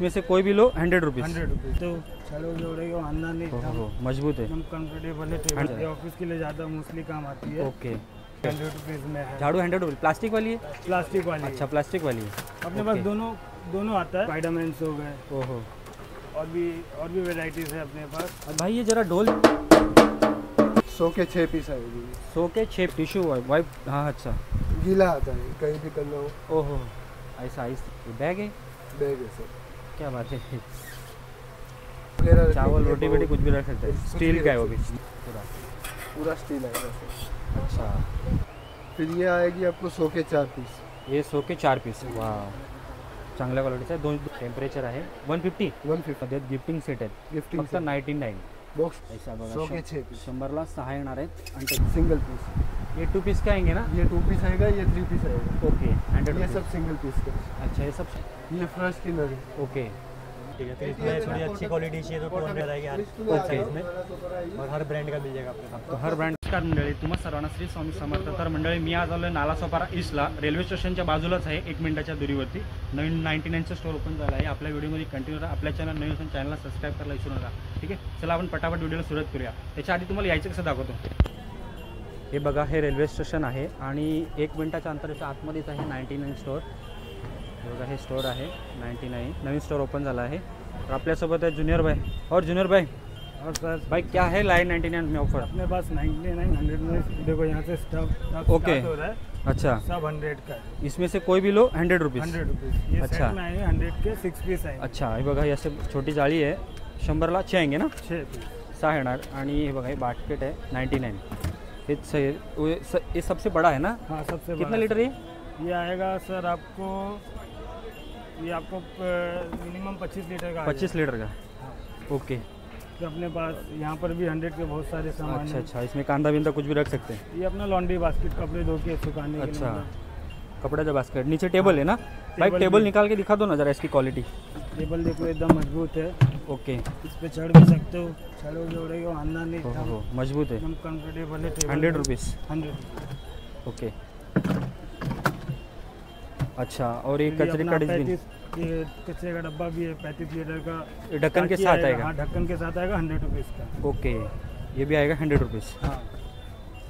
इसमें से कोई भी लो 100 रुपीज़। 100 रुपीज़। तो चलो जोड़ेगा आना नहीं, मजबूत है, एकदम कंफर्टेबल है टेबल। ये ऑफिस के लिए ज़्यादा मोस्टली काम आती है। ओके। 100 रुपीज़ में है। झाड़ू 100 रुपीज़, प्लास्टिक वाली है? प्लास्टिक वाली। अच्छा, प्लास्टिक वाली है। अपने पास दोनों आता है। स्पाइडरमैन्स हो गए, ओहो, और भी वेराइटीज़ है अपने पास। और भाई ये जरा ढोल 100 के 6 पीस आएगी। 100 के 6 टिश्यू वाइप। हाँ अच्छा, गीला आता है कहीं भी करना हो। ओहो, ऐसा बैग है, बैग है सर। क्या बात है। वगैरह चावल रोटी वेटी कुछ भी रख सकते हैं। स्टील का है वो भी पूरा स्टील आएगा सर। अच्छा, फिर ये आएगी आपको 100 के 4 पीस। ये 100 के 4 पीस। वाह, चांगल्या क्वालिटीचा आहे। 2 टेम्परेचर आहे। 150 गिफ्टिंग सेट आहे गिफ्टिंग फक्त 99 बॉक्स। ऐसा 100 के 6 पीस। 100ला 6 येणार आहेत आणि सिंगल पीस। ये 2 पीस का आएंगे ना? ये 2 पीस आएगा, ये 3 पीस आएगा। ओके, 100 ये सब सिंगल पीस का। अच्छा, ये सब ये फ्रेश किनर है। ओके, ठीक है। तो इसमें थोड़ी अच्छी क्वालिटी चाहिए तो 200 आएगी हर साइज में, और हर ब्रांड का मिल जाएगा आपके पास। तो हर ब्रँड। नमस्कार मंडळी, तुम्हा सर्वांना श्री स्वामी समर्थ। तर मंडळी, मी आज आलो आहे नालासोपारा ईस्टला, रेल्वे स्टेशनच्या बाजूलाच आहे, 1 मिनिटाच्या दूरीवरती नवीन 99चं स्टोर ओपन झालं आहे। आपल्या व्हिडिओमध्ये कंटिन्यू राहा, आपल्या चॅनल नवीन असेल चॅनलला सबस्क्राईब करायला विसरू नका, ठीक आहे? चला आपण पटापट व्हिडिओला सुरुवात करूया। त्याच्या आधी तुम्हाला यायचं कसं दाखवतो। हे बघा, हे रेल्वे स्टेशन आहे आणि 1 मिनिटाच्या अंतराच्या आतमध्येच आहे 99 स्टोर। बघा, हे स्टोर आहे 99, नवीन स्टोर ओपन झाला आहे। और आपल्यासोबत है जूनियर भाई। और जूनियर भाई, और सर भाई क्या है लाइन 99 में ऑफर? अपने पास 99, 100 में देखो यहाँ से स्टॉक ओके हो रहा है। अच्छा, सब 100 का है। इसमें से कोई भी लो 100 रुपीज़। 100 रुपीज़। ये अच्छा। सेट में आएंगे 100 के 6 पीस आएंगे। अच्छा, हे बघा, असे छोटी जाळी आहे, 100ला 6 येंगे ना? 6 पीस 6 येणार। आणि हे बघा, हे बास्केट है 99। ये सबसे बड़ा है ना? हाँ, सबसे कितना बड़ा। लीटर ये? ये आएगा सर आपको मिनिमम 25 लीटर का। 25 लीटर का। ओके, तो अपने पास यहाँ पर भी 100 के बहुत सारे सामान अच्छा हैं। अच्छा, इसमें कांदा बिंदा कुछ भी रख सकते हैं। ये अपना लॉन्ड्री बास्केट, कपड़े धो के सुखाने के लिए। अच्छा, कपड़े का बास्केट। नीचे टेबल है ना भाई? टेबल टेबल भी। निकाल के दिखा दो ना जरा इसकी क्वालिटी। टेबल देखो एकदम मजबूत है। ओके, इस पे चढ़ भी सकते हो, चढ़ो जोड़ेगा आना नहीं, हो मजबूत है। एकदम कंफर्टेबल है टेबल। 100 रुपीज़। 100। ओके, अच्छा। और ये कचरे का डस्टबिन, ये कचरे का डब्बा भी है 35 लीटर का। ये ढक्कन के साथ आएगा? हाँ, ढक्कन के साथ आएगा 100 रुपीज़ का। ओके, ये भी आएगा 100 रुपीज़। हाँ।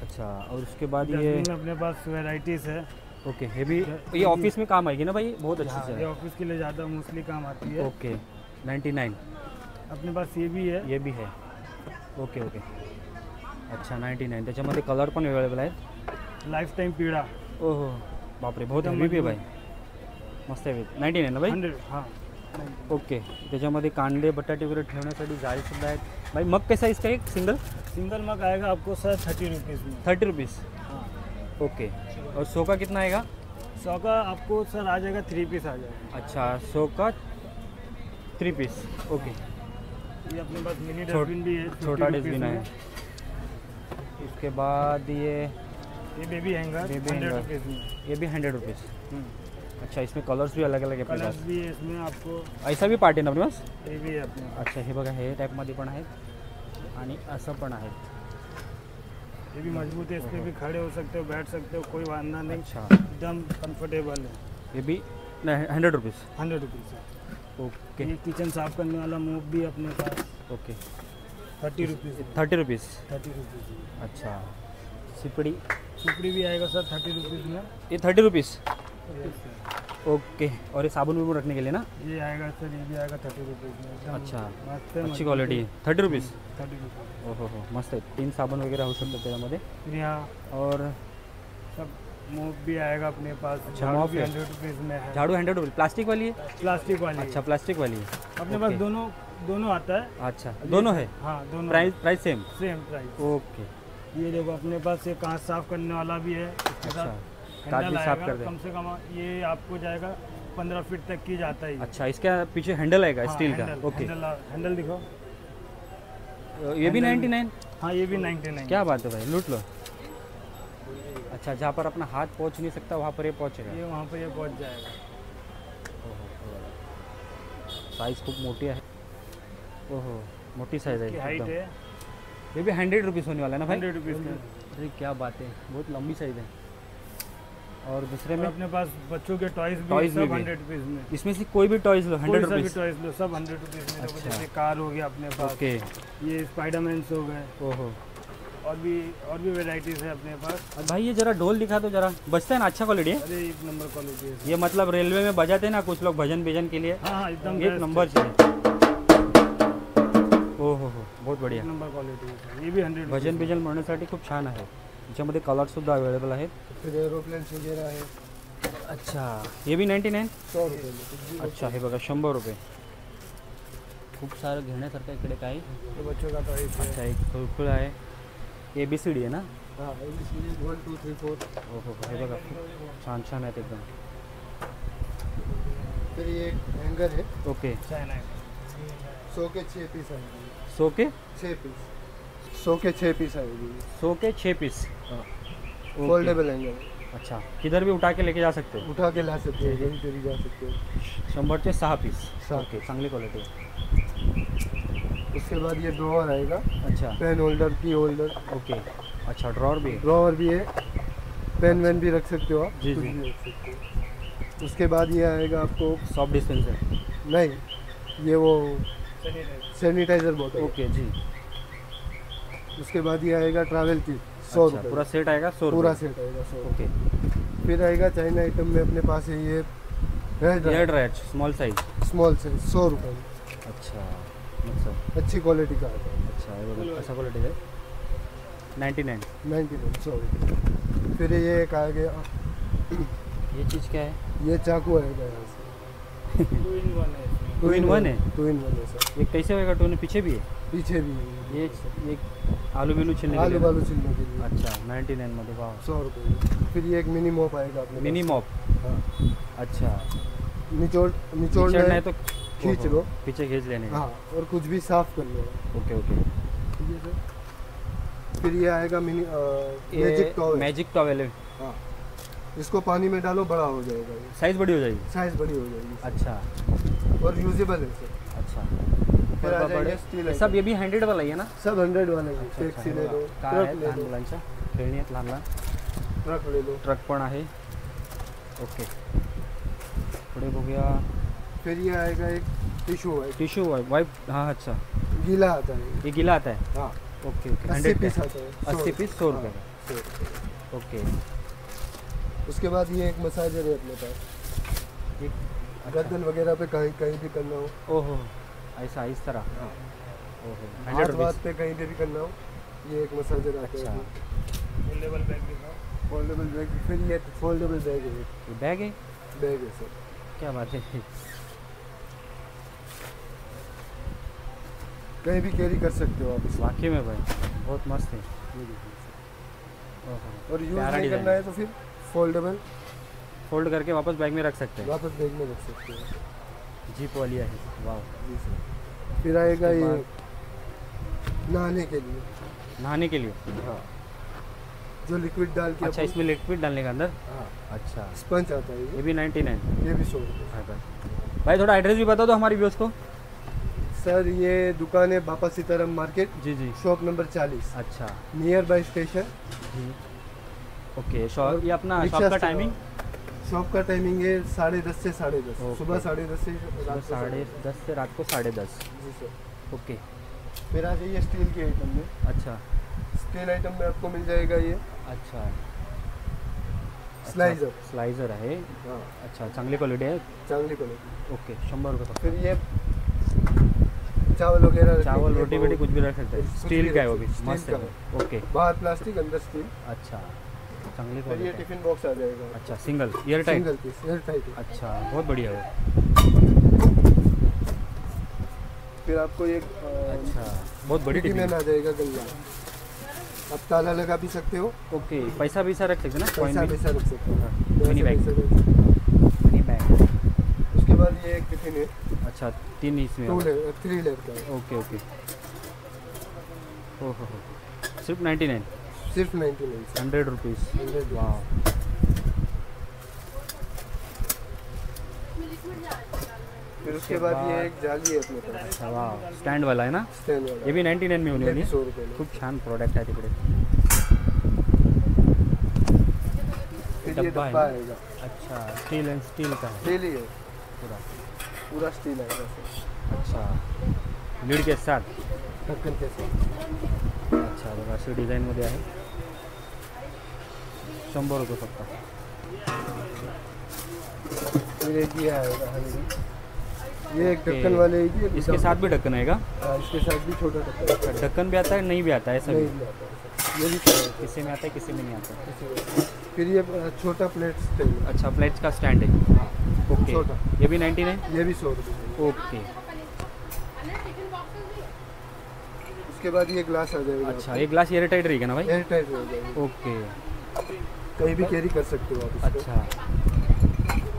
अच्छा, और उसके बाद ये डस्टबिन में अपने पास वेराइटीज़ है। ओके, ये ऑफिस में काम आएगी ना भाई? बहुत अच्छी हाँ, से ये है। ऑफिस के लिए ज़्यादा मोस्टली काम आती है। ओके, 99। अपने पास ये भी है। ये भी है। ओके ओके, अच्छा 99। त्याच्यामध्ये कलर पण अवेलेबल आहेत। लाइफ टाइम पीड़ा। ओहो, बापरे, बहुत हेवी भी आहे भाई, मस्त आहे। 99 ना भाई? 100। हाँ। ओके, त्याच्यामध्ये कांदे बटाटे वगैरे ठेवण्यासाठी जाळीसुद्धा आहेत। भाई मग कैसा इसका एक सिंगल मग आएगा आपको सर 30 रुपीज़ में। 30 रुपीज़। हाँ। ओके, और 100 का कितना आएगा? 100 का आपको सर आ जाएगा 3 पीस आ जाएगा। अच्छा, 100 का 3 पीस। ओके, ये अपने पास मिनी डस्टबिन भी है, 50 छोटा रुपीज़ डस्टबिन है। में। उसके बाद ये baby hanger baby 100 hanger. Rupees में। ये भी 100 रुपीज़। अच्छा, इसमें कलर्स भी अलग अलग आहे आपल्या कलर्स पास। भी है इसमें आपको। ऐसा भी पार्ट आहे ना आपल्या पास? ये भी है अपने पास। अच्छा, हे बघा, हे टाईपमध्ये पण आहेत आणि असं पण आहेत। ये भी मजबूत है, इस पे भी खड़े हो सकते हो, बैठ सकते हो, कोई वांधा नहीं। अच्छा, एकदम कंफर्टेबल है। ये भी 100 रुपीज़। 100 रुपीज़ है। ओके ये किचन साफ करने वाला मोप भी अपने पास ओके, 30 रुपीज़। 30 रुपीज़। 30 रुपीज़। अच्छा, सिपड़ी सुपड़ी भी आएगा सर 30 रुपीज़ में। ये 30 रुपीज़। ओके, और ये साबुन वाबुन रखने के लिए ना? ये आएगा सर, ये भी आएगा 30 रुपीज़ में। एकदम अच्छा, मस्त है, अच्छी क्वालिटी है। 30 रुपीज़। 30 रुपीज़। ओहो हो, मस्त आहे। 3 साबण वगैरे होऊ शकतात त्याच्यामध्ये। फिर यहाँ और सब मोप भी आएगा अपने पास। अच्छा, झाड़ू मोप भी है। 100 रुपीज़ में है। झाड़ू 100 रुपीज़। प्लास्टिक वाली है? प्लास्टिक वाली। अच्छा, प्लास्टिक वाली है। अपने पास ओके। दोनों आता है। अच्छा, दोनों है? हाँ, दोनों। Price same? Same price. Okay, ये देखो अपने पास ये कांच साफ करने वाला भी है। इसके अच्छा, साथ कांच हैंडल भी साफ आएगा, कर दे। कम से कम ये आपको जाएगा 15 फीट तक की जाता है। अच्छा, इसके पीछे हैंडल आएगा हाँ, स्टील का? हैंडल, ओके, हैंडल दिखो। ये भी हैंडल 99? हाँ, ये भी 99। क्या बात है भाई, लूट लो। अच्छा, जहाँ पर अपना हाथ पहुँच नहीं सकता वहाँ पर ये पहुँचेगा? ये वहाँ पर ये पहुँच जाएगा। साइज़ खूब मोटी है। ओहो, मोटी साइज़ है हाइट एकदम। है ये भी 100 रुपीज़ होने वाला है ना भाई? 100 रुपीज़ का। अरे क्या बात है, बहुत लंबी साइज़ है। और दूसरे में अपने पास बच्चों के टॉयज भी Toys सब में भी। 100 रुपीज़ में। इसमें से कोई भी टॉयज लो 100 कोई सा भी रुपीज़। टॉयज लो सब 100 रुपीज़ में। अच्छा। जैसे कार हो गया अपने पास, ओके। ये स्पाइडरमैन हो गए, ओहो। और भी वेराइटीज़ है अपने पास। और भाई ये जरा ढोल दिखा दो जरा, बजता है ना, अच्छा क्वालिटी है अरे एक नंबर क्वालिटी है। ये, मतलब रेलवे में बजाते हैं ना कुछ लोग भजन भजन के लिए, हाँ हाँ एकदम एक best नंबर है। चाहिए। ओहो हो, बहुत एक बढ़िया। नंबर क्वालिटी है। ये भी 100 भजन बिजन म्हणण्यासाठी खूप छान आहे। याच्यामध्ये कलरसुद्धा अवेलेबल आहेत। फिर एरोप्लेन्स वगैरह है अच्छा, ये भी 99? 100 रुपये में कुछ भी। अच्छा, हे बघा 100 रुपये। खूप सारं घेण्यासारखं इकडे काय। ये बच्चों का टॉयज है। अच्छा, एक खुळखुळ आहे, ABCD आहे ना। हाँ ABCD 1 2 3 4। ओहो, हे बघा छान छान आहेत एकदम। फिर ये हैंगर है, ओके। चाइना है। 100 के 6 पीस आएंगे। 100 के 6 पीस 100 के 6 पीस आएगी। 100 के 6 पीस। हाँ ओके। फोल्डेबल हैंगर, अच्छा, किधर भी उठा के लेके जा सकते हो। उठा के ला सकते हैं, कहीं पे भी जा सकते हो। 100चे 6 पीस। 6 ओके, चांगली क्वालिटी आहे। उसके बाद ये ड्रॉअर आएगा, अच्छा, पेन होल्डर, की होल्डर, ओके। अच्छा, ड्रॉअर भी है। ड्रॉअर भी है, पेन वैन भी रख सकते हो आप, जी, कुछ जी। भी रख सकते हो। उसके बाद ये आएगा आपको, सॉफ्ट डिस्पेंसर। नहीं ये वो सैनिटाइजर बोतल। ओके जी। उसके बाद ये आएगा ट्रैवल की 100 अच्छा, रुपये, पूरा सेट आएगा 100 पूरा रुपये। सेट आएगा 100। ओके। फिर आएगा चाइना आइटम में अपने पास है ये red air dryer small size. Small size 100 रुपये, अच्छा, मतलब अच्छी क्वालिटी का आता है। अच्छा, हे बघा कसा क्वालिटी आहे। 99। 99 100 रुपये। फिर ये एक आ गया, ये चीज़ क्या है? ये चाकू आएगा यहाँ से, 2 in 1 है इसमें। 2 in 1 है? 2 in 1 है सर। ये कैसे होएगा? 2 पीछे भी है? पीछे भी है ये आलू बिलू छिलने के आलू लिए? बालू छिलने के लिए। अच्छा, 99 मध्ये। वाह, 100 रुपये। फिर ये एक मिनी मॉप आएगा अपने पास। Mini mop. हाँ, अच्छा, निचोड़ना निचोड़ना है है तो खींच ओहो, लो। पीछे खींच लेने का। हाँ, और कुछ भी साफ कर लो। Okay okay. ठीक है सर। फिर ये आएगा mini magic towel. Magic towel है। हाँ, इसको पानी में डालो बड़ा हो जाएगा, ये साइज बड़ी हो जाएगी। साइज बड़ी हो जाएगी अच्छा और यूजेबल है सर। अच्छा। फिर आ बड़े- जाएगा स्टील ये सब ये भी 100 वाला ही है ना? सब 100 वाले हैं। अच्छा, टैक्सी हे ले बघा. लो, काय ट्रक आहेत ले लहान लो, मुलांच्या खेळणी आहेत लहान लहान. ट्रक ले लो। ट्रक पण आहे. ओके, पुढे बघूया. फिर ये आएगा एक टिश्यू वाइप, टिश्यू वाइप. हाँ अच्छा, गीला आता है। ये गीला आता है. हाँ, ओके ओके. 80 100 पीस का. आता है। 80 पीस 100 रुपये हाँ, का. 100। ओके. उसके बाद ये एक मसाजर है अपने पास, ये गर्दन वगैरह पे कहीं कहीं भी करना हो, ओहो, ऐसा इस तरह. हाँ, ओहो, हाथ 100 वाथ रुपीस. पे कहीं पे भी करना हो, ये एक मसाजर आता अच्छा, है। फोल्डेबल बैग दिखाओ। फोल्डेबल बैग, फिर ये फोल्डेबल बैग है, ये बैग है. बैग है सर। क्या बात है. कहीं भी कैरी कर सकते हो आप इसको। वाकई में भाई बहुत मस्त है. ये देखिए सर। ओहो, और यूज़ प्यारा नहीं डिज़ाइन करना है. है तो फिर फोल्डेबल फोल्ड करके वापस बैग में रख सकते हैं. वापस बैग में रख सकते हो। जीप वाली है. वाह. जी सर। फिर आएगा उसके ये नहाने के लिए, नहाने के लिए. हाँ, जो लिक्विड डाल के अच्छा, इसमें लिक्विड डालने का अंदर. हाँ, अच्छा, स्पंज आता है ये भी 99. ये भी 100 रुपये। हाँ भाई. भाई थोड़ा एड्रेस भी बता दो हमारी व्यूअर्स को. सर ये दुकान है बापा सीताराम मार्केट, जी जी. शॉप नंबर 40, अच्छा नियर बाय स्टेशन। जी. ओके. शॉप, ये अपना रिक्शा शॉप का से- टाइमिंग शॉप का टाइमिंग है 10:30 से 10:30, ओके। सुबह 10:30 से रात को 10:30 से रात को 10:30. जी सर। ओके. फिर आ जाइए स्टील के आइटम में। अच्छा स्टील आइटम में आपको मिल जाएगा ये अच्छा. स्लाइजर। स्लाइजर आहे. हाँ, अच्छा, चांगली क्वालिटी आहे. चांगली क्वालिटी। ओके, 100 रुपये फक्त. फिर ये चावल वगैरह रखने चावल के लिए रोटी बहुत- वोटी कुछ भी रख सकते हैं. कुछ स्टील भी का है वो रख भी. सकते हैं, मस्त स्टील है का वो. ओके. बाहर प्लास्टिक, अंदर स्टील। अच्छा, चांगली फिर ये क्वालिटी. टिफिन बॉक्स आ जाएगा। अच्छा, single airtight. Single piece, airtight है। अच्छा, बहुत बढ़िया है. फिर आपको एक अच्छा, बहुत बड़ी टिफिन. मैन आ जाएगा गल्ला, आप ताला लगा भी सकते हो, ओके. पैसा वैसा रख सकते हैं ना. कॉइन पैसा भी. वैसा रख सकते हो। हाँ, मिनी पैसा बैग. वैसा रख सकते हो। Mini bag. उसके बाद ये एक टिफिन है, अच्छा, 3 इसमें. 3 लेयर का है, ओके ओके. ओहो हो, सिर्फ 99. सिर्फ 99 से 100 रुपीज़. 100 वाह. फिर उसके बाद ये एक जाली है अपने पास, अच्छा, वाह. स्टँड वाला आहे ना. स्टैंड वाला, ये भी 99 में होने ये वाली भी आहे. 100 रुपये में। खूप छान प्रोडक्ट आहे तिकडे. फिर फिर ये डब्बा डब्बा है आएगा, अच्छा स्टील एंड स्टील का है स्टील ही है, पूरा पूरा स्टील आएगा सर, अच्छा लीड के साथ ढक्कन के साथ। अच्छा बघा अशी डिझाईनमध्ये आहे 100 रुपये फक्त फिर एक ये आएगा हल्दी, ये एक ओके। ढक्कन वाले एक ये इसके साथ भी ढक्कन है का? हाँ, इसके साथ भी छोटा ढक्कन है। ढक्कन भी आता है नहीं भी आता है नहीं सभी? भी आता है सर, ये भी छोटा है, किसी में आता है किसी में नहीं आता है। किसी में। फिर ये छोटा प्लेट स्टील है, अच्छा प्लेट्स का स्टैंड है ओके छोटा। ये भी 99 ये भी 100 रुपये। ओके उसके बाद ये ग्लास आ जाएगा, अच्छा ये ग्लास एयर टाइट रहेगा ना भाई? एयर टाइट हो जाएगा, ओके कहीं भी कैरी कर सकते हो आप इसको। अच्छा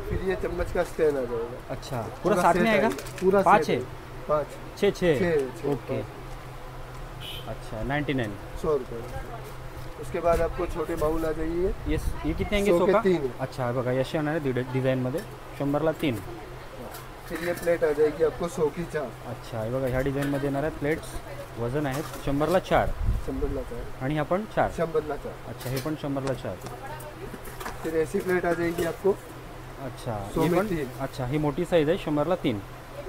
फिर ये चम्मच का स्टैंड आ जाएगा, अच्छा पूरा साथ में आएगा? पूरा 5 set है? 5 छः छः छः ओके अच्छा 99 100 रुपये। उसके बाद आपको छोटे बाउल आ जाइए, ये कितने आएंगे 100 के का? 3। अच्छा बघा यशी येणार आहे डिझाईनमध्ये 100ला 3 फिर ये प्लेट आ जाएगी आपको 100 की 4, अच्छा हे बघा ह्या डिझाईनमध्ये येणार आहेत प्लेट्स वजन आहेत 100ला 4 100 ला 4, आणि ह्या पण 4 100 ला 4। अच्छा हे पण 100ला 4 फिर ऐसी प्लेट आ जाएगी आपको, अच्छा 100 ही में पण 3, अच्छा ही मोठी साईज आहे 100ला 3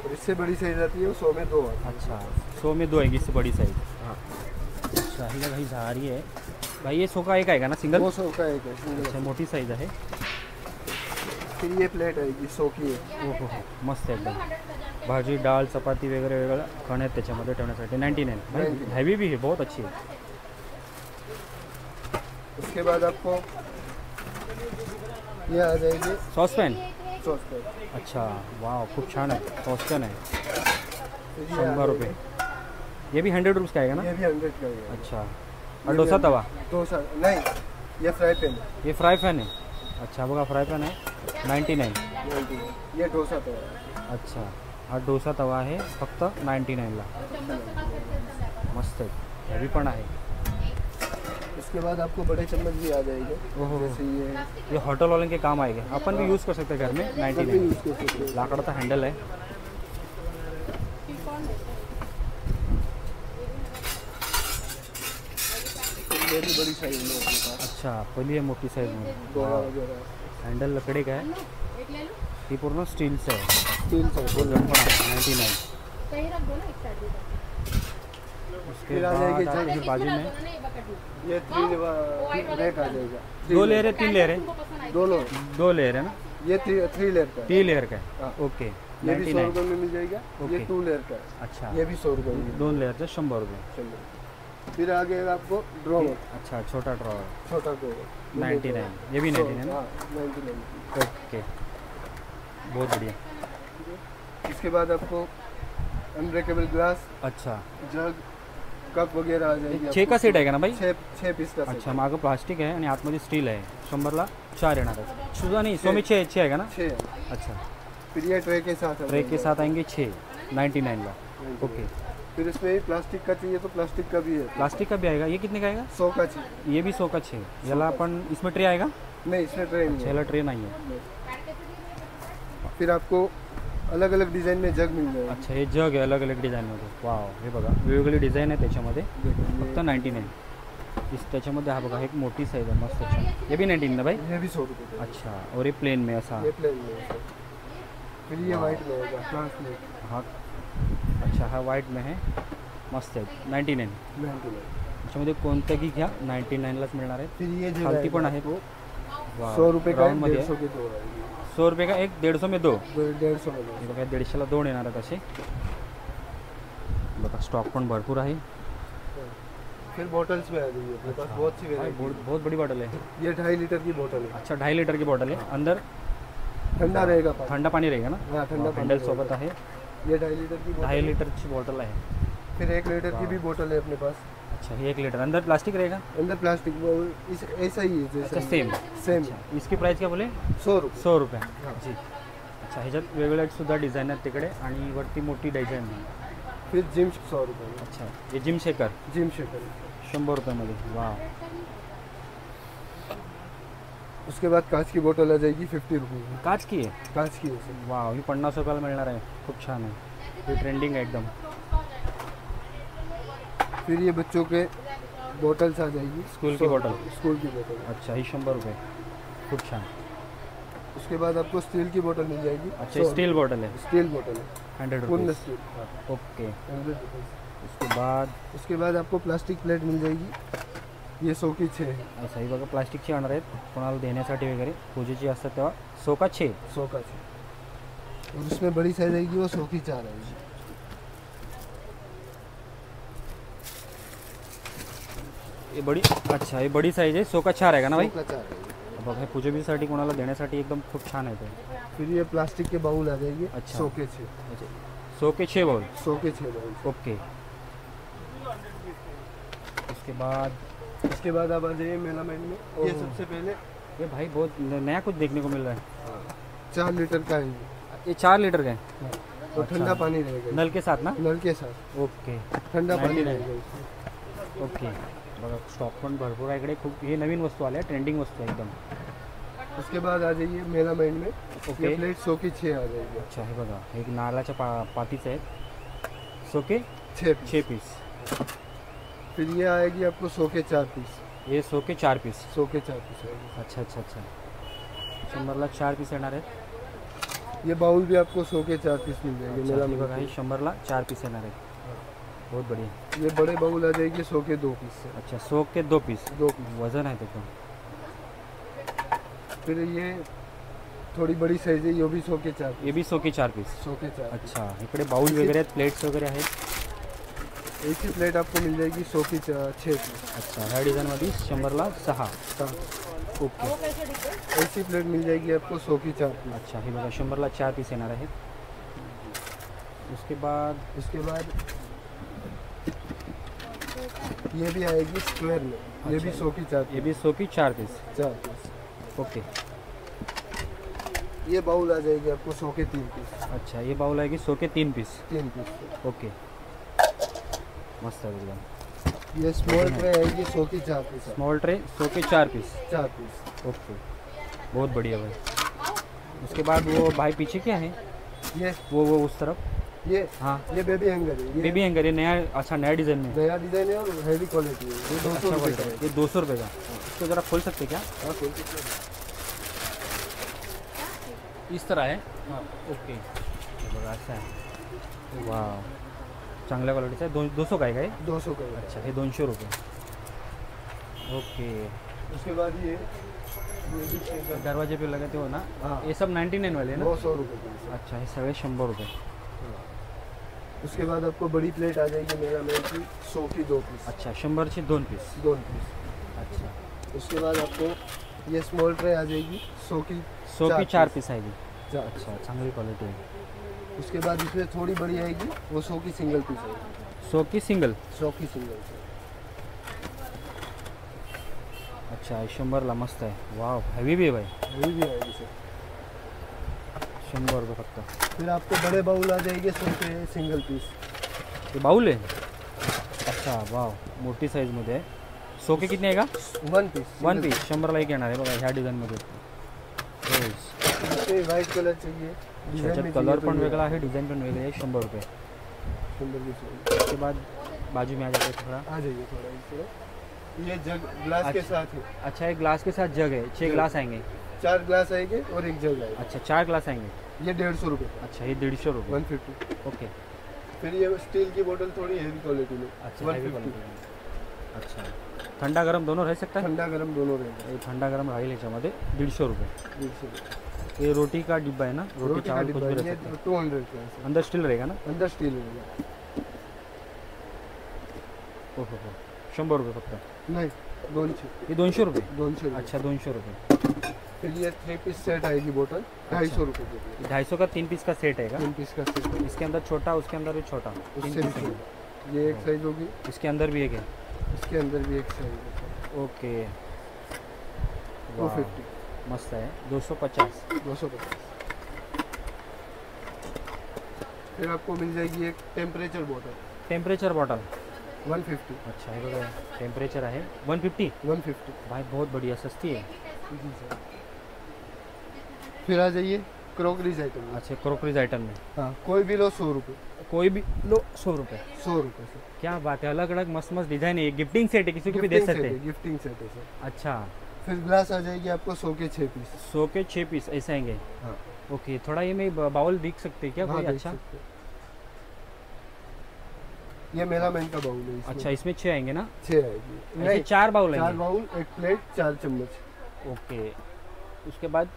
और इससे बड़ी साइज आती है वो 100 में 2 आती अच्छा 100 में 2 आएगी इससे बड़ी साइज है। हाँ, अच्छा ही भाई जा रही है भाई ये 100 का एक आएगा ना सिंगल? वो 100 का एक है अच्छा सिंगल। मोठी साईज आहे फिर ये प्लेट आएगी 100 की है, हो मस्त आहे एकदम भाजी डाळ चपाती वगैरे वेगळं खण आहेत त्याच्यामध्ये ठेवण्यासाठी 99 भाई 99 हैवी भी है बहुत अच्छी है उसके बाद आपको ये आ जाएगी सॉस पैन सॉस पैन, अच्छा वाह खूप छान आहे सॉस पैन आहे फिर ये आ 100 रुपये ये भी 100 रुपीज़ का आएगा ना? ये भी 100 का है। अच्छा और डोसा तवा डोसा नहीं, ये फ्राई पैन ये फ्राई पैन है अच्छा बघा फ्राई पैन आहे 99 ये डोसा तो है। अच्छा हा डोसा तवा आहे फक्त 99ला मस्त आहे हेवी पण आहे इसके बाद आपको बड़े चम्मच भी आ जाएंगे, ओहो जैसे ये हॉटेल वाले के काम आएंगे अपन भी यूज़ कर सकते हैं घर में 99 यूज कर सकते हैं। लाकडाचा हँडल आहे ये भी बड़ी साइज में अपने पास, अच्छा पहिली आहे मोठी साईजमध्ये दोरा वगैरह हँडल लकडी काय ही पूर्ण स्टीलचं आहे स्टील से वजन पण आहे 99 उसके फिर आ जाएगी बाद आपकी बाजू में ये 3 रेट आ जाएगा, 2 लेयर है 3 लेयर है दोनों 2 लेयर है ना ये 3 लेयर का है। 3 लेयर का है हाँ। ओके ये भी 100 99 रुपये में मिल जाएगा, ये ओके। 2 लेयर का है, अच्छा ये भी 100 रुपये में 2 लेयरचं 100 रुपये चलो। फिर आ गया आपको ड्रॉवर, अच्छा छोटा ड्रॉवर छोटा ड्रॉवर 99 ये भी 99 ना हाँ 99। ओके बहुत बढ़िया इसके बाद आपको अनब्रेकेबल ग्लास, अच्छा जग, कप वगैरह आ जाएगी 6 का सेट आहे का ना भाई? 6 पीस का अच्छा मागं प्लास्टिक आहे आणि आतमध्ये स्टील आहे 100ला 4 येणार आहे सुद्धा नहीं 100 में 6 आहे का ना? 6। अच्छा फिर ये ट्रे के साथ आ ट्रे के जाएगा। साथ आएंगे 6 99ला 99। ओके फिर इसमें ही प्लास्टिक का चाहिए तो प्लास्टिक का भी है, प्लास्टिक का भी आएगा ये कितने का आएगा? 100 का चाहिए। ये भी 100 का 6 याला आपण इसमें ट्रे आएगा? नहीं इसमें ट्रे नहीं है। याला ट्रे नाही आहे फिर आपको अलग अलग डिज़ाइन में जग मिल जाएगा। अच्छा हे जग आहे अलग अलग डिझाईनमध्ये वाव हे बघा वेगवेगळी डिझाईन आहे त्याच्यामध्ये फक्त 99 त्याच्यामध्ये हा बघा एक मोठी साईज आहे मस्त छान ये भी 99 ना भाई? ये भी 100 रुपये का अच्छा और ये प्लेन में ऐसा है। ये प्लेन में है। फिर ये वाइट में होगा ट्रांसलेट हा अच्छा हा वाईट में है मस्त आहे 99 99। त्याच्यामध्ये कोणतंही घ्या 99लाच मिळणार आहे फिर ये जग खालती पण आएगा आहेत आपको वाव 100 रुपये का है, राऊंडमध्ये 150 आहे के 2 आएगी। 100 रुपये का एक 150 में 2 150 में हे बघा 150ला 2 येणार आहेत असे बघा स्टॉक पण भरपूर आहे फिर बॉटल्स में आ जाएगी अपने पास बहुत सी भाई, वेराइटी। बहुत बड़ी बॉटल है ये 2.5 लीटर की बोतल है, अच्छा 2.5 लीटर की बॉटल है अंदर ठंडा रहेगा पानी। थंड पाणी रहेगा ना हाँ ठंडा पानी हँडल रहेगा। सोबत आहे ये 2.5 लीटर की बोतल 2.5 है। लीटरची बॉटल आहे फिर 1 लीटर की भी बोतल है अपने पास, अच्छा ये 1 लीटर अंदर प्लास्टिक रहेगा अंदर प्लास्टिक इस ऐसा ही है अच्छा जैसा सेम सेम अच्छा इसकी प्राइस क्या बोले 100 रुपये। 100 रुपये जी अच्छा ह्याच्यात वेगवेगळ्या सुद्धा डिझाईन आहेत तिकडे आणि वरती मोठी डिझाईन आहे फिर जिम 100 रुपये में, अच्छा ये जिम शेकर जिम शेकर। 100 रुपयामध्ये वाव उसके बाद कांच की बोतल आ जाएगी 50 रुपये में, काच की आहे कांच की वैसे। वाव ही 50 रुपयाला मिळणार आहे खूप छान आहे ही ट्रेंडिंग आहे एकदम फिर ये बच्चों के बोतल्स आ जाएगी स्कूल की बोतल स्कूल की बोतल। अच्छा ही 100 रुपये खूप छान. उसके बाद आपको स्टील की बोतल मिल जाएगी. अच्छा स्टील बॉटल है. स्टील बोतल है 100 पूर्ण रुपीज़. स्टील. ओके. 100 रुपीज़. उसके आपको बाद प्लास्टिक प्लेट मिल जाएगी. ये 100 की 6 है. असं ही बघा प्लास्टिकची आणणार आहेत कोणाला देण्यासाठी वगैरे पूजेची असतात तेव्हा. 100 का 6. 100 का 6. और उसमें बड़ी साइज आएगी वो 100 की 4 आएगी. ये बडी अच्छा हे बडी साईज आहे. 100 का 4 आहे का ना भाई. 100 का 4 आएगी. बघा हे पूजेबीसाठी कोणाला देण्यासाठी एकदम खूप छान आहे ते. फिर ये प्लास्टिक के बाउल आ जाएंगे. अच्छा. 100 के 6. अच्छा 100 के 6 बाउल. 100 के 6 बाउल. ओके. उसके बाद आप आ जाइए मेलामाइन में. ये सबसे पहले ये भाई बहुत नया कुछ देखने को मिल रहा है. 4 लीटर का है ये. ये 4 लीटर का है. और अच्छा. ठंडा पानी रहेगा. नल के साथ ना. नल के साथ ओके. ठंडा पानी 99. रहेगा इसमें. ओके. बघा स्टॉक पण भरपूर आहे इकडे. खूप हे नवीन वस्तू आल्या ट्रेंडिंग वस्तू आहे एकदम. उसके बाद आ जाइए मेलामाइन में. ओके. ये प्लेट 100 की 6 आ जाएगी. अच्छा हे बघा एक नारळाच्या पातीचं आहे. 100 के 6 पीस. फिर ये आएगी आपको 100 के 4 पीस. हे 100 के 4 पीस. 100 के 4 पीस आएगी. अच्छा अच्छा अच्छा. 100ला 4 पीस येणार आहेत. ये बाउल भी आपको 100 के 4 पीस मिल जाएंगे अच्छा, हे मेलामाइन बघा हे में. 100ला 4 पीस येणार आहेत. बहुत बढ़िया. ये बड़े बाउल आ जाएगी 100 के 2 पीस से. अच्छा 100 के 2 पीस. 2 पीस. वजन आहे त्याचं. फिर ये थोड़ी बड़ी साइज है. ये भी 100 के 4 हे बी 100 के 4 पीस. 100 के 4. अच्छा इकडे बाउल वगैरे आहेत प्लेट्स वगैरे आहेत. एक ही प्लेट आपको मिल जाएगी 100 की 6 पीस. अच्छा ह्या डिझाईनमध्ये 100ला 6. ओके. ऐसी प्लेट मिल जाएगी आपको 100 की 4 पीस. अच्छा हे बघा 100ला 4 पीस येणार आहेत. उसके बाद उसके बाद ये भी आएगी स्क्वायर में. ये भी 100 की 4 ये भी 100 की 4 पीस. 4 पीस. ओके. ये बाउल आ जाएगी आपको 100 के 3 पीस. अच्छा ये बाउल आहे की 100 के 3 पीस. 3 पीस. ओके. मस्त आहे एकदम. ये स्मॉल ट्रे आएगी 100 की 4 पीस. स्मॉल ट्रे 100 के 4 पीस. 4 पीस. ओके. बहुत बढ़िया भाई. उसके बाद वो भाई पीछे क्या है ये वो उस तरफ. ये हाँ ये बेबी हैंगर है. ये बेबी हैंगर. ये नया अच्छा नया डिज़ाइन में. नया डिजाइन है और हैवी क्वालिटी है. ये 200 अच्छा रुपये क्वालिटी का है. है. ये 200 रुपये का. तो ज़रा खोल सकते क्या. हाँ, खोल सकते हैं. इस तरह है. ओके. हे बघा असं आहे. वाव चांगल्या क्वालिटीचं आहे. 200 का आहे काय. 200 का है. अच्छा हे 200 रुपये. ओके. उसके बाद ये भी दरवाजे पे लगाते हो ना. हाँ. ये सब 99 वाले ना. 200 रुपये की. अच्छा हे सगळे 100 रुपये. उसके बाद आपको बड़ी प्लेट आ जाएगी मेलामाइन की 100 की 2 पीस. अच्छा 100चे 2 पीस. 2 पीस. अच्छा उसके बाद आपको ये स्मॉल ट्रे आ जाएगी 100 की 100 की 4 पीस आहे. 4. अच्छा चांगली क्वालिटी आहे. उसके बाद इसमें थोड़ी बड़ी आएगी वो 100 की सिंगल पीस आएगी. 100 की सिंगल. 100 की सिंगल. अच्छा 100ला मस्त आहे. वाव हेवी भी आहे भाई. ये भी आएगी सर. 100 रुपये फक्त. फिर आपको बड़े बाउल आ जाएंगे 100 के सिंगल पीस. ये बाउल आहे. अच्छा वाव मोठी साईजमध्ये आहे. 100 के कितने आहे का. 1 पीस. 1 पीस 100ला एक येणार आहे बघा ह्या डिझाईनमध्ये. रोज इसमें व्हाइट कलर चाहिए. त्याच्यात कलर पण वेगळा आहे डिझाईन पण वेगळी आहे. 100 रुपये. 100 की चाहिए. उसके बाद बाजू में आ जाते थोड़ा. आ जाइए थोड़ा इस तरह. ये जग ग्लास के साथ है. अच्छा एक ग्लास के साथ जग है. 6 ग्लास आएंगे. 4 ग्लास आएंगे और एक जग आएगा. अच्छा 4 ग्लास आएंगे. ये 150 रुपये का. अच्छा ये 150 रुपये. 150. ओके. फिर ये स्टील की बोतल थोड़ी हेवी क्वालिटी में. अच्छा 150. अच्छा थंडा गरम दोनों रह सकता है. ठंडा गरम दोनों रहेगा. ये थंडा गरम राहील याच्यामध्ये 150 रुपये. 150 रुपये. ये रोटी का डिब्बा है ना. रोटी रोटी का चावल कुछ डिब्बा भी रह है. ये सकता है. 200 का है. अंदर स्टील रहेगा ना. अंदर स्टील रहेगा. ओहो 100 रुपये फक्त. नहीं 200. ये 200 रुपये. 200. अच्छा 200 रुपये. फिर ये 3 पीस सेट आएगी बोतल 250 रुपये की. 250 का 3 पीस का सेट है. 3 पीस का सेट है. इसके अंदर छोटा उसके अंदर भी छोटा. उससे 3 भी पीस है. छोटा. ये एक साइज होगी. इसके अंदर भी एक है. इसके अंदर भी एक साइज है. ओके. 250. मस्त आहे. 250. 250. फिर आपको मिल जाएगी एक टेम्परेचर बोतल टेम्परेचर बॉटल. 150. अच्छा हे बघा टेम्परेचर आहे 150. 150. भाई बहुत बढ़िया सस्ती है. फिर आ जाइए क्रॉकरीज आइटम में. अच्छा क्रोकरीज आइटम में हाँ कोई भी लो 100 रुपये. कोई भी लो 100 रुपये. 100 रुपये सर. क्या बात है. अलग अलग मस्त मस्त डिजाइन है. गिफ्टिंग सेट है किसी को भी दे सकते हैं. गिफ्टिंग सेट है सर. अच्छा फिर ग्लास आ जाएगी आपको 100 के 6 पीस। 100 के 6 पीस ऐसे आएंगे। हाँ ओके, थोड़ा ये में बाउल दिख सकते हैं क्या हाँ, कोई? देख अच्छा सकते हैं। ये मेलामैन का बाउल है। अच्छा, इसमें 6 आएंगे ना? 6 आएगी। ऐसे नहीं, 4 बाउल 4 आएंगे। बाउल, 1 प्लेट, 4 चम्मच। ओके, उसके बाद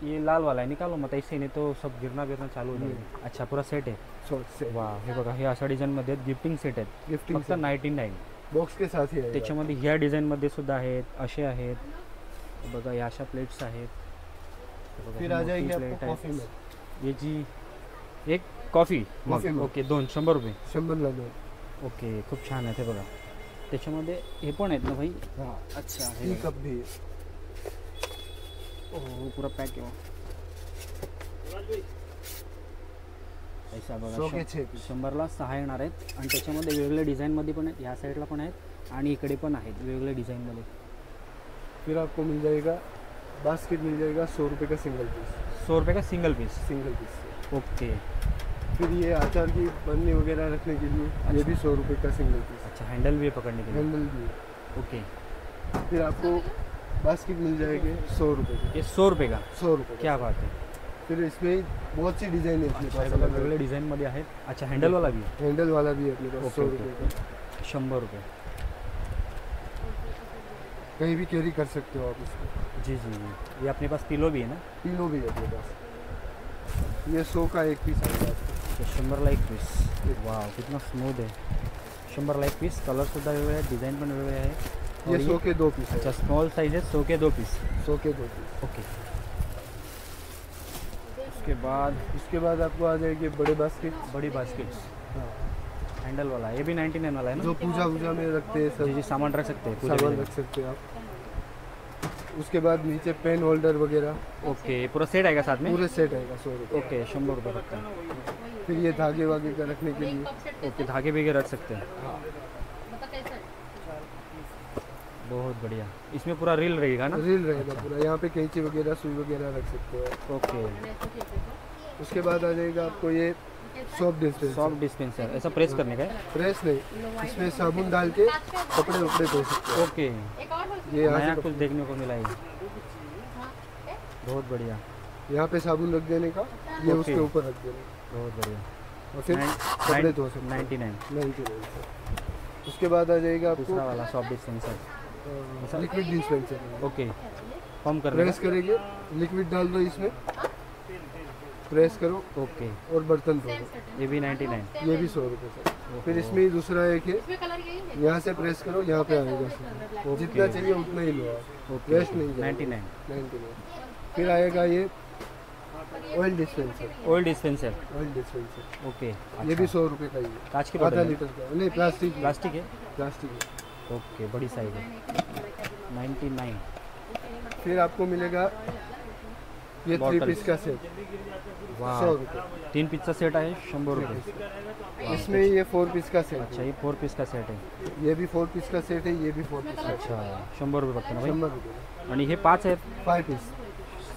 ये लाल वाला है, निकालो मत ऐसे, नहीं तो सब गिरना चालू हो जाएगा। अच्छा, पूरा सेट आहे. शॉर्ट से वा, हे बघा, हे अशा डिझाईनमध्ये गिफ्टिंग सेट आहेत, गिफ्टिंग फक्त 99. बॉक्स के साथ ही आएगा। त्याच्यामध्ये ह्या डिझाईनमध्ये सुद्धा आहेत, असे आहेत बघा, या अशा प्लेट्स आहेत. हे बघा, फिर ही आ मोठी जाएगी प्लेट आपको आहे. कॉफी में। ये जी एक कॉफी कॉफी मग. ओके, 100 रुपये. 100 ला 2. ओके, खूप छान आहे ते बघा. त्याच्यामध्ये हे पण आहेत ना भाई? हाँ, अच्छा, हे टी बघा. कप भी है। हो, पुरा पॅक आहे. ऐसा बघा, 100 के 6 पीस। 100ला 6 येणार आहेत आणि त्याच्यामध्ये वेगवेगळ्या डिझाईनमध्ये पण आहेत. ह्या साईडला पण आहेत आणि इकडे पण आहेत वेगवेगळ्या डिझाईनमध्ये. फिर आपको मिल जाएगा बास्केट, मिल जाएगा 100 रुपये का सिंगल पीस। 100 रुपये का single piece. Single piece. Okay. फिर ये अचार की बन्नी वगैरह रखने के लिए ये भी 100 रुपये का सिंगल पीस। अच्छा, हैंडल भी है पकड़ने के लिए. हैंडल भी है। ओके, फिर आपको बास्केट मिल जाएगी 100 रुपये की। ये 100 रुपये का. 100 रुपये का। क्या बात है. फिर इसमें बहुत सी डिज़ाइन है अपने अच्छा, पास, हे बघा, अलग वेगवेगळ्या अलग। डिझाईनमध्ये आहेत. अच्छा, हँडलवाला भी आहे. हैंडल वाला भी है अपने पास, ओके, 100 ओके. रुपये का। 100 रुपये. कहीं भी कैरी कर सकते हो आप इसको। जी जी जी. ये अपने पास पिलो भी है ना? पिलो भी है अपने पास। ये 100 का एक पीस आएगा आपको। 100ला 1 पीस. वाव, कितना स्मूथ आहे. 100ला 1 पीस. कलरसुद्धा वेगळे आहेत, डिझाईन पण वेगळे आहे. ये 100 के 2 पीस है। अच्छा, स्मॉल साइज है, 100 के 2 पीस. 100 के 2 पीस। ओके. उसके बाद आपको आ जाएगी बड़े बास्केट। बड़ी बास्केट्स. हाँ, हैंडल वाला, ये भी 99 वाला है ना? जो पूजा वूजा में रखते हैं जी सब जी, सामान रख सकते हैं पूरे सामान में. रख सकते हैं आप। उसके बाद नीचे पेन होल्डर वगैरह ओके, पूरा सेट आएगा साथ में? पूरे सेट आएगा 100 रुपये। ओके, 100 रुपये फक्त. फिर ये धागे वागे का रखने के लिए। ओके, धागे भी रख सकते हैं. बहुत बढ़िया. इसमें पूरा रील रहेगा ना? रील रहेगा पूरा। यहाँ पे कैंची वगैरह, सुई वगैरह रख सकते हो। ओके. उसके बाद आ जाएगा आपको ये सॉफ्ट डिस्पेंसर। सॉफ्ट डिस्पेंसर, ऐसा प्रेस करने का है? प्रेस नहीं, इसमें साबुन डाल के कपड़े वपड़े धो सकते हो। ओके, ये यहाँ नया से कुछ देखने को मिला है. बहुत बढ़िया, यहाँ पे साबुन रख देने का, ये ओके। उसके ऊपर रख देने बहुत बढ़िया. और फिर कपड़े धो सकते हो। 99. 99। उसके बाद आ जाएगा दूसरा आपको वाला soft dispenser. Liquid dispenser. Okay, pump करने प्रेस करेंगे, लिक्विड डाल दो इसमें, प्रेस करो का? ओके, और बर्तन धो दो। ये भी 99. ये भी 100 रुपये का। फिर इसमें ही दूसरा एक है, यहाँ से प्रेस करो, यहाँ पे आएगा सामान। जितना चाहिए उतना ही लो आप, ओके, वेस्ट नहीं जाएगा। 99. 99। फिर आएगा ये oil dispenser. Oil dispenser. Oil dispenser okay, ये भी 100 रुपये का ही है। कांच की आधा बोतल है? लीटर का नहीं, प्लास्टिक प्लास्टिक है? प्लास्टिक है। ओके, बड़ी साइज है. 99. फिर आपको मिलेगा ये 3 बॉटल. पीस का सेट, 100 वाह, रुपये। 3 पीसचा सेट आहे 100 रुपये. इसमें ये 4 पीस का सेट अच्छा, है। ये 4 पीस का सेट आहे. ये भी 4 पीस का सेट है, ये भी 4 पीस का सेट अच्छा, 100 रुपये फक्त ना है। भाई. 100 रुपये। आणि हे 5 आहेत 5 पीस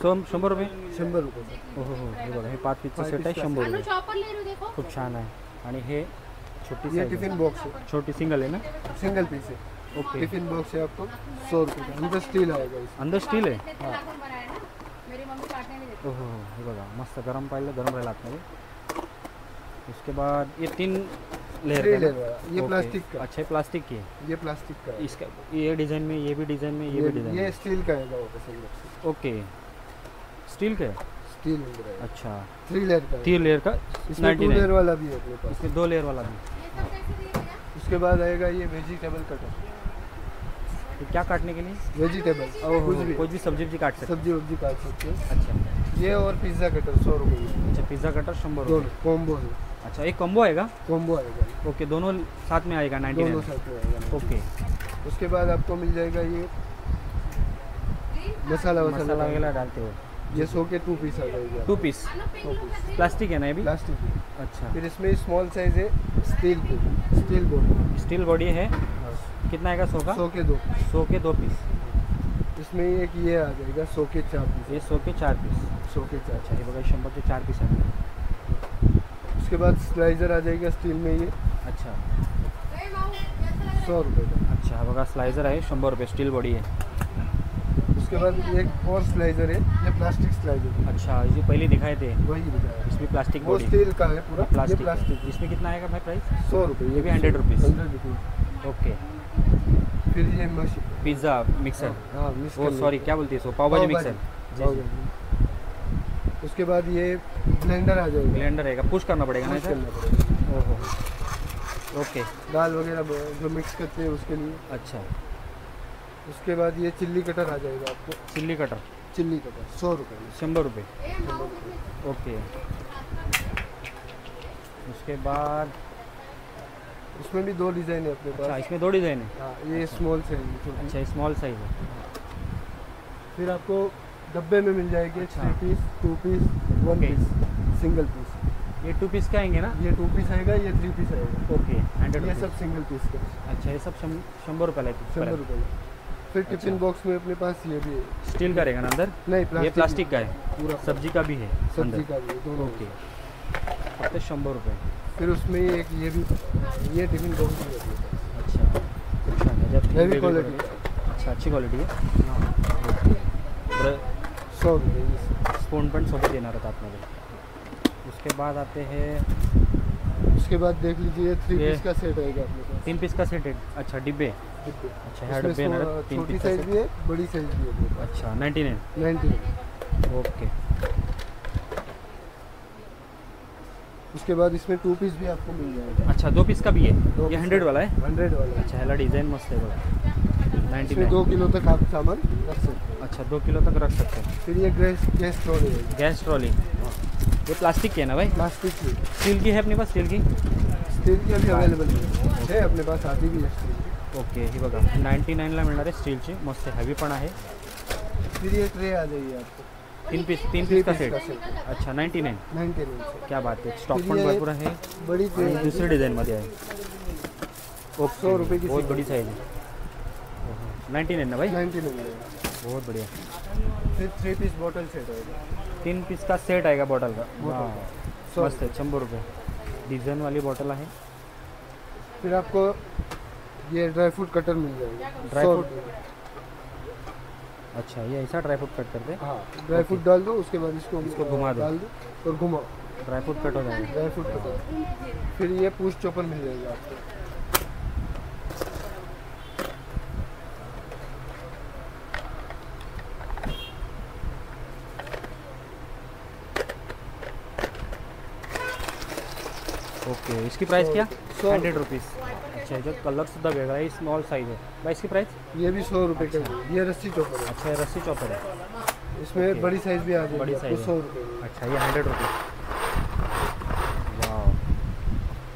100 रुपये. 100 रुपये का। हो हो हो, हे बघा, हे 5 पीसचं पाच सेट आहे पीसचं 100 रुपये. चॉपर ले रही हूँ देखो. खूप छान आहे. आणि हे छोटी ये size टिफिन आहे. बॉक्स है, छोटी सिंगल आहे ना? सिंगल पीस है। ओके. टिफिन बॉक्स है आपको 100 रुपये का। अंदर स्टील आएगा इसमें। अंदर स्टील आहे? बनाया ना मेरी मम्मी काटने नहीं देती. हो हो हो, हे बघा, मस्त गरम पाहिलं, गरम राहिलं आतमध्ये. उसके बाद ये 3 लेयर 3 का लेयर ना? वाला, ये ओके. प्लास्टिक का। अच्छा, ये प्लास्टिक की है. ये प्लास्टिक का है। इसका ये डिज़ाइन में, ये भी डिज़ाइन में, ये भी डिज़ाइन ये में. स्टील का आएगा वापस अंदर से। ओके, स्टील का है? स्टील अंदर आएगा। अच्छा, 3 लेयर का है। 3 लेयर का इसमें 2 लेयर 99. वाला भी है अपने पास। इसमें 2 लेयर वाला भी. ये सब कैसे दिए भैया? उसके बाद आएगा ये वेजिटेबल कटर। ये क्या काटने के लिए? वेजिटेबल कुछ भी, कोई भी सब्जी वब्जी काट सकते सब्जी वब्जी काट सकते हो। हैं. अच्छा ये और पिज्ज़ा कटर 100 रुपये की। अच्छा, पिज़्ज़ा कटर 100 दोनों रुपये. कॉम्बो है, अच्छा, एक कॉम्बो आएगा? कॉम्बो आएगा, ओके, दोनों साथ में आएगा दोनों 99. साथ में आएगा। ओके. उसके बाद आपको मिल जाएगा ये मसाला मसाला वगैरह डालते हो? ये 100 के 2 पीस आ जाएगा। 2 पीस. प्लास्टिक है ना ये भी? प्लास्टिक की। अच्छा, फिर इसमें स्मॉल साइज है स्टील की, स्टील बोर्ड। स्टील बॉडी है. कितना आएगा 100 का? 100 के 2 पीस। 100 के 2 पीस. इसमें एक ये आ जाएगा 100 के 4 पीस। ये 100 के 4 पीस. 100 के 4। अच्छा, हे बघा, 100 के 4 पीस आहे. उसके बाद स्लाइजर आ जाएगा स्टील में, ये अच्छा 100 रुपये का। अच्छा, हा बघा, स्लाइजर आहे 100 रुपये, स्टील बॉडी आहे. उसके बाद एक और स्लाइजर है, ये प्लास्टिक स्लाइजर है, अच्छा, जो पहले दिखाए थे वही दिखाया है। इसमें प्लास्टिक वो बॉडी, स्टील का है पूरा, ये प्लास्टिक प्लास्टिक। इसमें कितना आएगा भाई प्राइस? 100 रुपये, ये भी 100 रुपीज़। 100 रुपीज़। ओके। फिर ये मशीन, पिज़्ज़ा मिक्सर, हाँ मिक्स वो सॉरी क्या बोलती है इसको, पाव भाजी मिक्सर। जी, जी। उसके बाद ये ब्लेंडर आ जाएगा, ब्लेंडर रहेगा, पुश करना पड़ेगा ना मिक्स इसे? करना पड़ेगा। ओहो, ओके, दाल वगैरह जो मिक्स करते हैं उसके लिए। अच्छा। उसके बाद ये चिल्ली कटर आ जाएगा आपको, चिल्ली कटर चिल्ली कटर 100 रुपये में। 100 रुपये। ओके। उसके बाद उसमें भी 2 डिज़ाइन है अपने अच्छा, पास। इसमें 2 डिज़ाइन है। हाँ, ये स्मॉल साइज छोटी। अच्छा, स्मॉल साइज है। फिर आपको डब्बे में मिल जाएगी अच्छा। 3 piece, 2 piece, 1 okay. Piece, single piece. ये 2 पीस के आएंगे ना? ये 2 पीस आएगा, ये 3 पीस आएगा। ओके, 100 ये रुपीज़। सब सिंगल पीस का, अच्छा, ये सब 100 रुपये लाइक 100 रुपये। फिर टिफिन अच्छा। बॉक्स में अपने पास ये भी है, स्टील का रहेगा ना अंदर? नहीं ये प्लास्टिक का है, पूरा सब्जी का भी है सब्जी अंदर। का भी है, दोनों। ओके, फक्त 100 रुपये। फिर उसमें एक ये भी, ये टिफिन बॉक्स भी है अपने पास। अच्छा, अच्छा, गजब। हेवी क्वालिटी, अच्छा, अच्छी क्वालिटी है। 100 रुपये। स्पून पण सोबत येणार आहेत आतमध्ये। उसके बाद आते हैं, उसके बाद देख लीजिए 3 ये- पीस का सेट आएगा अपने पास। 3 पीस का सेट है। अच्छा, डिब्बे। डिब्बे। अच्छा, ह्या इसमें डब्बे येणार आहेत 3 छोटी पीस का साइज सेट। भी है, बड़ी साइज भी है अपने पास। अच्छा, 99। 90। ओके। उसके बाद इसमें 2 पीस भी आपको मिल जाएगा। अच्छा, 2 पीस का भी है। दो ये पीस 100 वाला है? 100 वाला है। अच्छा, ह्याला डिज़ाइन मस्त है बघा। इसमें 99। 2 किलो तक आप सामान रख सकते हैं। अच्छा, 2 किलो तक रख सकते हैं। फिर ये गैस ट्रॉली है, गैस ट्रॉली, ये प्लास्टिक की है ना भाई? प्लास्टिक की। स्टील की है अपने पास? स्टील की? स्टील की अभी अवेलेबल है अपने पास, आती भी है स्टील की। ओके, ही बघा 99ला मिळणार आहे स्टीलची, मस्त हॅवी पण आहे। फिर ये ट्रे आ जाइए आपको, 3 पीस का तीन पीस का सेट। सेट। अच्छा, 99। 99 क्या बात है, स्टॉक फिर पण ये भरपूर आहे। बड़ी ट्रे आणि है, दुसरी डिझाईनमध्ये आहे। 100 रुपये की बहुत सिंगल। बड़ी साइज है। 99 ना भाई? 99 है। बहुत बढ़िया। फिर 3 पीस बॉटल सेट आएगा, 3 पीस का सेट आएगा बॉटल का। बॉटल। वाह, 100 मस्त है। 100 रुपये डिज़ाइन वाली बॉटल है। फिर आपको ये ड्राई फ्रूट कटर मिल जाएगा, ड्राई 100 फ्रूट? रुपये। अच्छा, ये ऐसा ड्राई फ्रूट कट करते हैं? हाँ, ड्राई फ्रूट डाल दो, उसके बाद इसको घुमा दो। डाल दो और घुमाओ, ड्राई फ्रूट कट हो जाएगा। Dry fruit cutter. फिर ये पुश चॉपर मिल जाएगा आपको, ओके, इसकी प्राइस क्या? 100 100 रुपीज़। अच्छा, जो कलर सुद्धा वेगळा आहे, स्मॉल साइज है भाई। इसकी प्राइस? ये भी 100 रुपये का है। ये रस्सी चॉपर है, अच्छा, ये रस्सी चॉपर है। इसमें ओके। बड़ी साइज भी आ जाएगी, बड़ी आपको साइज है। 100 रुपये में। अच्छा, ये 100 रुपीज़। वाह,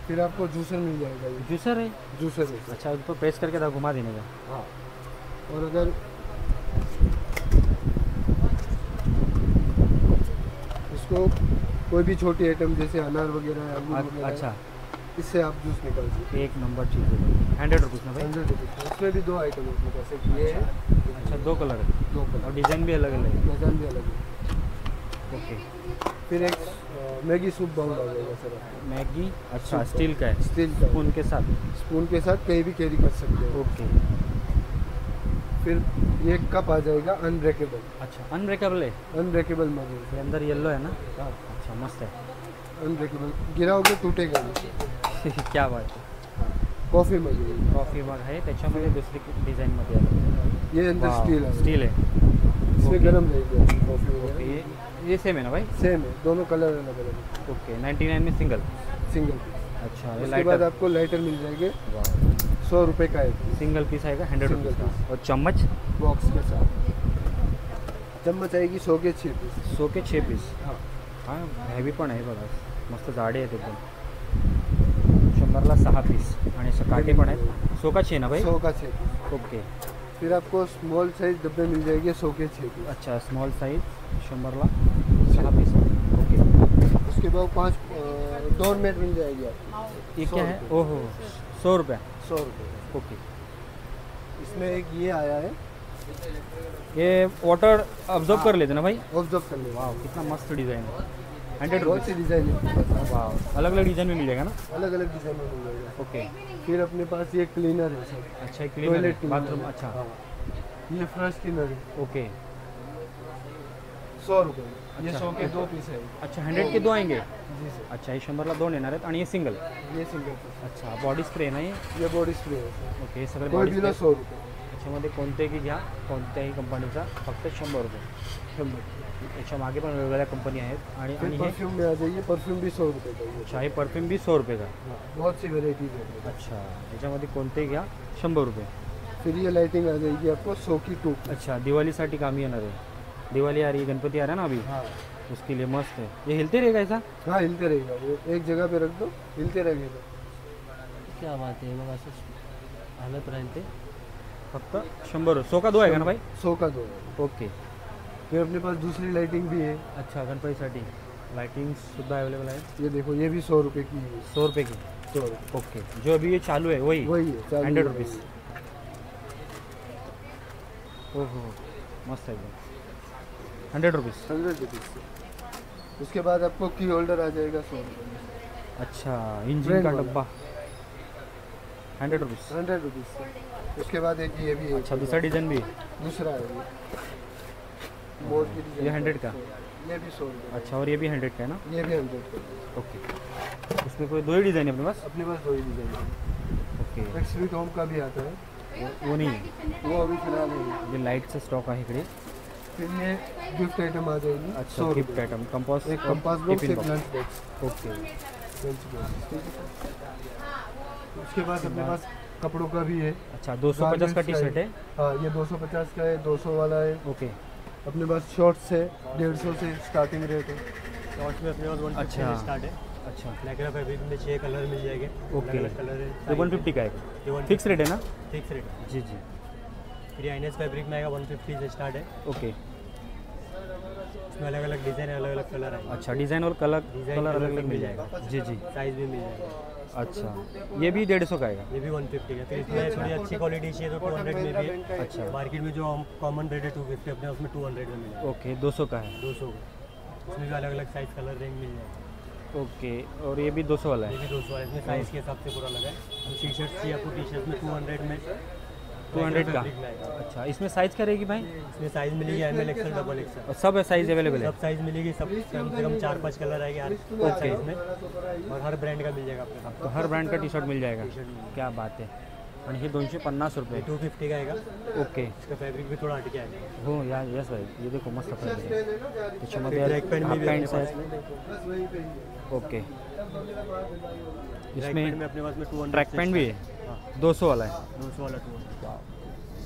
फिर आपको जूसर मिल जाएगा, ये जूसर है? जूसर है। अच्छा, उसको प्रेस करके था घुमा देने का। हाँ, और अगर इसको कोई भी छोटी आइटम जैसे अनार वगैरह, अंगूर वगैरह, अच्छा, इससे आप जूस निकाल सकते एक नंबर चीज़ है। 100 रुपीज़ ना हैं। भाई? 100 रुपये। इसमें भी 2 आइटम है अपने पास, एक ये है, अच्छा, 2 कलर है 2 और कलर, डिज़ाइन भी अलग अलग है। डिजाइन भी अलग है। ओके। फिर एक मैगी सूप बाउल आ जाएगा सर आपको, मैगी, अच्छा, सूप स्टील का है, स्टील का, स्पून के साथ। स्पून के साथ कहीं भी कैरी कर सकते हो। ओके। फिर ये कप आ जाएगा अनब्रेकेबल, अच्छा, अनब्रेकेबल है। अनब्रेकेबल मग है। ये अंदर येलो है ना? हाँ, अच्छा, मस्त है। अनब्रेकेबल, गिराओगे टूटेगा नहीं। क्या बात है। कॉफी मग है, कॉफी मग आहे, त्याच्यामध्ये दुसरी डिझाईनमध्ये आहे। ये अंदर वाव, स्टील है, स्टील है। इसमें ओके। गर्म रहेगी आपकी कॉफी ओके, वगैरह। ये सेम है ना भाई? सेम है, दोनों कलर अलग अलग है। ओके, 99 में सिंगल। Single piece. अच्छा, ये उसके बाद लाइटर। आपको लाइटर मिल जाएंगे, वाह, 100 रुपये का है सिंगल पीस आएगा 100 सिंगल रुपीज़ का। पीस। और चम्मच बॉक्स के साथ। चम्मच आएगी 100 के 6 पीस। 100 के 6 पीस। हाँ, हां, हेवी पण आहे बघा, मस्त जाडे आहेत एकदम। 100ला 6 पीस आणि असं काटे पण आहेत। 100 का 6 ना भाई? 100 का 6 पीस। ओके। फिर आपको स्मॉल साइज डब्बे मिल जाएंगे 100 के 6 पीस। अच्छा, स्मॉल साइज 100ला 6 पीस। ओके। उसके बाद 5 डोरमेट मिल जाएगी आपको, ये क्या है? 100 ओहो, 100 रुपये। 100 रुपये। ओके। इसमें एक ये आया है, ये वाटर ऑब्जर्व कर लेते ना भाई? ऑब्जर्व कर लो। वाह, कितना मस्त डिज़ाइन है। 100 बहुत सी रुपीज़। डिज़ाइन है, वाह, अलग अलग डिज़ाइन में मिल जाएगा ना? अलग अलग डिज़ाइन में मिल जाएगा। ओके। फिर अपने पास ये क्लीनर है सर, अच्छा, एक क्लीनर है, टॉयलेट क्लीनर बाथरूम। है। अच्छा, हाँ, ये फ्रश किनर है, ओके 100 रुपये। ये अच्छा। 100 के 2 पीस है। अच्छा 100 के 2 आएंगे। जी सर, अच्छा हे 100ला 2 येणार आहेत आणि हे सिंगल। ये सिंगल पीस। अच्छा बॉडी स्प्रे नाही ये बॉडी स्प्रे है सर, ओके हे सगळे कोई बॉडी भी लो स्प्रे 100 रुपये। याच्यामध्ये कोणतेही घ्या, कोणत्याही कंपनीचा फक्त 100 रुपये। 100। याच्या मागे पण वेगवेगळ्या कंपनी आहेत आणि फिर हे परफ्यूम में आ जाइए, परफ्यूम भी 100 रुपये का ही अच्छा हे परफ्यूम भी 100 रुपये का। है। बहुत सी वेराइटीज है। अच्छा याच्यामध्ये कोणतेही घ्या 100 रुपये। फिर ये लाइटिंग आ जाएगी आपको 100 की 2 पीस। अच्छा दिवाळीसाठी कामी येणार आहे। दिवाली आ रही है, गणपति आ रहा है ना अभी, हाँ उसके लिए मस्त है। ये हिलते रहेगा ऐसा? हाँ, हिलते रहेगा, वो एक जगह पे रख दो, हिलते रहेगा। क्या बात आहे, मग असं हालत राहील ते। फक्त 100 100 का 2 आहे का ना भाई? 100 का 2 है। ओके फिर अपने पास दूसरी लाइटिंग भी है। अच्छा गणपतीसाठी लाइटिंग सुद्धा अवेलेबल आहे। ये देखो, ये भी 100 रुपये की है। 100 रुपये की। 100 रुपये। ओके जो अभी ये चालू है वही वही है, चालू 100 है। रुपीज़। ओहो मस्त है एकदम 100 रुपीज़। 100 रुपीज़। उसके बाद आपको की होल्डर आ जाएगा 100 रुपये। अच्छा इंजन Brand का वाला। डब्बा 100 रुपीज़। 100 रुपीज़। उसके बाद एक ये भी है। अच्छा दूसरा डिज़ाइन भी। दूसरा है ये मोर की डिजाइन। ये 100 का। ये भी 100 रुपये। अच्छा और ये भी 100 का है ना? ये भी 100 का। ओके इसमें कोई 2 ही डिज़ाइन है अपने पास? अपने पास 2 ही डिजाइन है। ओके एक स्वीट होम का भी आता है, वो नहीं है, वो अभी फिलहाल नहीं है। ये लाईटचा स्टॉक आहे इकडे। फिर ये गिफ्ट आइटम आ जाएगी अच्छा 100 गिफ्ट रुपये। आइटम कंपास एक कंपास बॉक्स, टिफिन एक box. Lunch box. Okay lunch box, ठीक है। उसके बाद अपने पास कपड़ों का भी है। अच्छा 250 का टी शर्ट है। हाँ, ये 250 का है, 200 वाला है। ओके अपने पास शॉर्ट्स है, 150 से स्टार्टिंग रेट है। शॉर्ट्स में अपने पास 150 अच्छा। से स्टार्ट है। अच्छा लैक्रा फैब्रिक में 6 कलर मिल जाएंगे। ओके। अलग-अलग कलर है। ये 150 का ये है 150 फिक्स रेट है ना? फिक्स रेट है। जी जी फिर ये आइनेस फैब्रिक में आएगा 150 से स्टार्ट है। ओके इसमें अलग अलग डिज़ाइन है, अलग अलग कलर है। अच्छा डिज़ाइन और कलर डिज़ाइन कलर कलर अलग अलग भी मिल मिल जाएगा। जी जी साइज़ भी मिल जाएगा। अच्छा ये भी 150 का आएगा। ये भी 150 का। फिर इसमें थोड़ी अच्छी क्वालिटी चाहिए तो 200 में भी है। अच्छा मार्केट में जो कॉमन रेट है 250, अपने उसमें 200 में मिलेगा। ओके 200 का है। 200 का। इसमें भी अलग अलग साइज़ कलर रेंज मिल जाएगा। ओके और ये भी 200 वाला ये है। भी 200 है। इसमें साइज़ के हिसाब से पूरा लगा है। टी शर्ट चाहिए आपको, टी शर्ट में 200 में 200 का। फैब्रिक में आएगा। अच्छा इसमें साइज़ क्या रहेगी भाई? इसमें साइज़ मिलेगी ML XL डबल XL, और सब साइज़ अवेलेबल है? सब साइज़ मिलेगी। सब कम से कम 4-5 कलर आएंगे हर साइज़ में, और हर ब्रांड का मिल जाएगा आपके पास। तो हर ब्रांड का टी शर्ट मिल जाएगा। टी-शर्ट मिलेगा। क्या बात है। आणि हे 250 रुपये। 250 का आएगा। ओके इसका फैब्रिक भी थोड़ा हटके आएगा। हो या यस भाई ये देखो मस्त फॅब्रिक आहे। त्याच्यामध्ये ब्लॅक पेंट हाफ भी पॅन्ट्स अपने आहेत। बस वहीं पे ही है। ओके ब्लैक पेंट में इसमें अपने पास में 200 ट्रैक पैंट भी है। हाँ 200 वाला है। 200 वाला 200।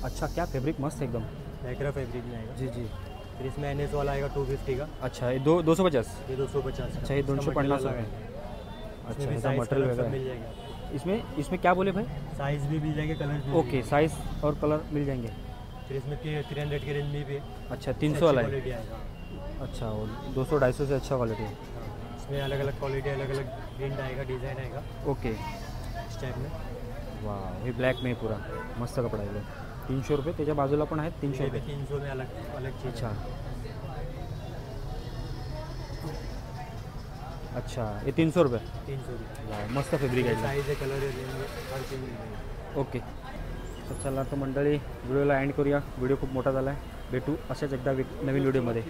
अच्छा क्या फैब्रिक मस्त है एकदम। लैक्रा फैब्रिक में आएगा। जी जी फिर इसमें NS वाला आएगा 250 का। अच्छा ये 250। ये 250 का। अच्छा ये इसका 250 material रुपये। अलग है। अच्छा इसमें भी इसका साइज़ मटेरियल कलर सब वेगळा मिल है। जाएगा। इसमें क्या बोले भाई? साइज़ भी मिल जाएंगे, कलर भी ओके साइज़ और कलर मिल जाएंगे। फिर इसमें 300 के रेंज में भी है। अच्छा 300 वाला है। क्वालिटी आएगा। अच्छा और 200-250 से अच्छा क्वालिटी है। हाँ, इसमें अलग अलग क्वालिटी, अलग अलग प्रिंट आएगा, डिज़ाइन आएगा ओके इस टाइप में। वाह हे ब्लॅक में पूरा मस्त कपडा आहे। 300 रुपये त्याच्या बाजूला पण आहेत 300 ये भी रुपये। 300 में अलग अलग चीज़ अच्छा है। अच्छा ये 300 रुपये। 300 रुपये। वाह मस्त फॅब्रिक आहे। साइज़ है, कलर है, रेंज है, हर चीज़ मिल जाएगी। ओके तर चला तर मंडळी व्हिडिओला एंड करूया। व्हिडिओ खूप मोठा झाला आहे। भेटू अशाच एकदा नवीन व्हिडिओमध्ये।